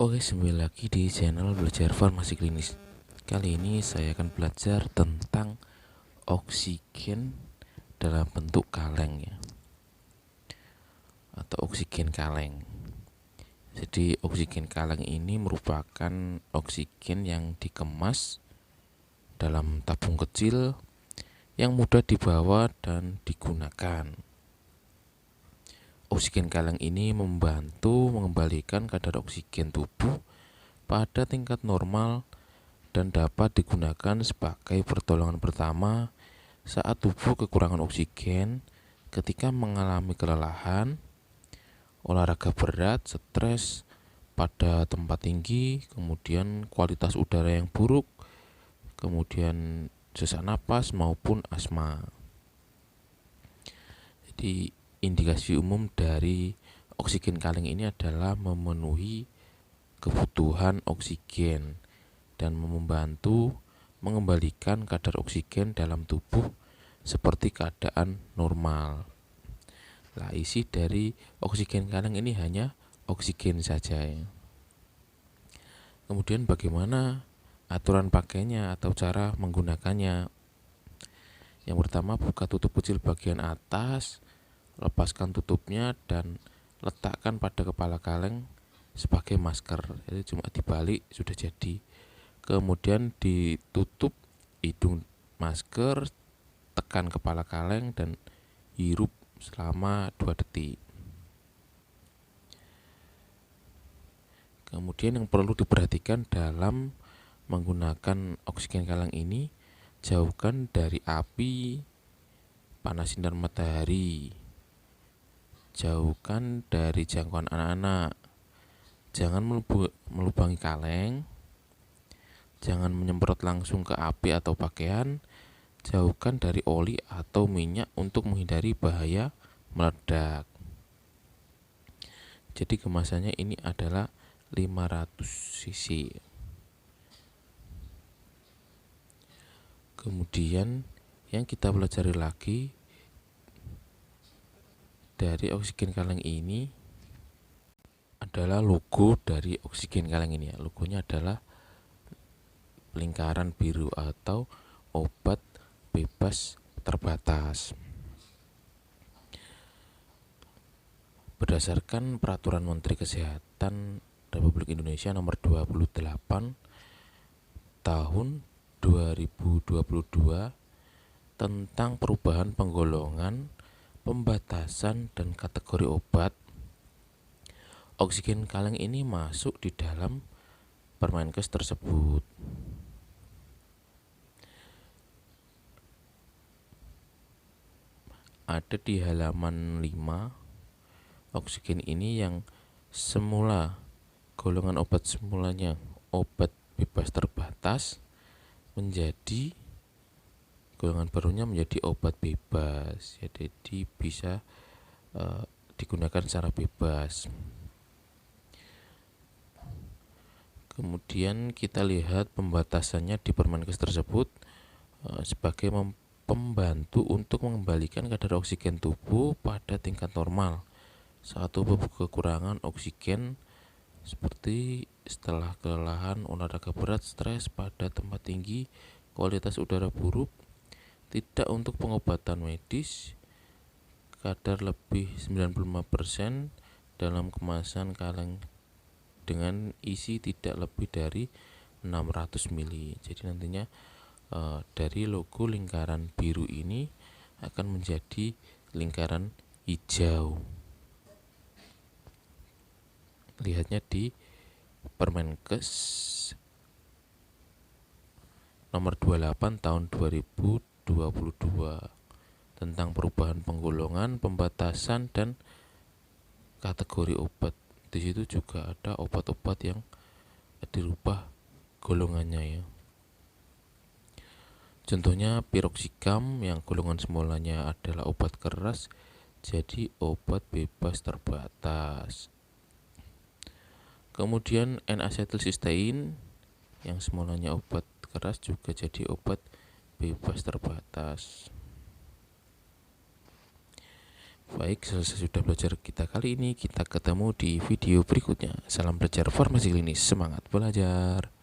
Oke, kembali lagi di channel Belajar Farmasi Klinis. Kali ini saya akan belajar tentang oksigen dalam bentuk kaleng ya, atau oksigen kaleng. Jadi oksigen kaleng ini merupakan oksigen yang dikemas dalam tabung kecil yang mudah dibawa dan digunakan. Oksigen kaleng ini membantu mengembalikan kadar oksigen tubuh pada tingkat normal dan dapat digunakan sebagai pertolongan pertama saat tubuh kekurangan oksigen ketika mengalami kelelahan, olahraga berat, stres pada tempat tinggi, kemudian kualitas udara yang buruk, kemudian sesak napas maupun asma. Jadi indikasi umum dari oksigen kaleng ini adalah memenuhi kebutuhan oksigen dan membantu mengembalikan kadar oksigen dalam tubuh seperti keadaan normal. Nah, isi dari oksigen kaleng ini hanya oksigen saja ya. Kemudian bagaimana aturan pakainya atau cara menggunakannya? Yang pertama, buka tutup kecil bagian atas, lepaskan tutupnya dan letakkan pada kepala kaleng sebagai masker. Jadi cuma dibalik sudah jadi. Kemudian ditutup hidung masker, tekan kepala kaleng dan hirup selama 2 detik. Kemudian yang perlu diperhatikan dalam menggunakan oksigen kaleng ini, jauhkan dari api, panas sinar matahari, jauhkan dari jangkauan anak-anak, jangan melubangi kaleng, jangan menyemprot langsung ke api atau pakaian, jauhkan dari oli atau minyak untuk menghindari bahaya meledak. Jadi kemasannya ini adalah 500 cc. Kemudian yang kita pelajari lagi dari oksigen kaleng ini adalah logo dari oksigen kaleng ini ya. Logonya adalah lingkaran biru atau obat bebas terbatas. Berdasarkan Peraturan Menteri Kesehatan Republik Indonesia Nomor 28 Tahun 2022 tentang perubahan penggolongan, pembatasan dan kategori obat, oksigen kaleng ini masuk di dalam Permenkes tersebut. Ada di halaman 5. Oksigen ini yang semula golongan obat semulanya obat bebas terbatas menjadi golongan barunya menjadi obat bebas. Jadi bisa digunakan secara bebas. Kemudian kita lihat pembatasannya di Permenkes tersebut sebagai pembantu untuk mengembalikan kadar oksigen tubuh pada tingkat normal saat tubuh kekurangan oksigen seperti setelah kelelahan, olahraga berat, stres pada tempat tinggi, kualitas udara buruk, tidak untuk pengobatan medis, kadar lebih 95% dalam kemasan kaleng dengan isi tidak lebih dari 600 ml. Jadi nantinya dari logo lingkaran biru ini akan menjadi lingkaran hijau. Lihatnya di Permenkes Nomor 28 Tahun 2022 tentang perubahan penggolongan, pembatasan dan kategori obat. Di situ juga ada obat-obat yang dirubah golongannya ya. Contohnya piroxicam yang golongan semulanya adalah obat keras jadi obat bebas terbatas. Kemudian N-asetilsistein yang semulanya obat keras juga jadi obat bebas terbatas. Baik, selesai sudah belajar kita kali ini. Kita ketemu di video berikutnya. Salam belajar farmasi klinis. Semangat belajar.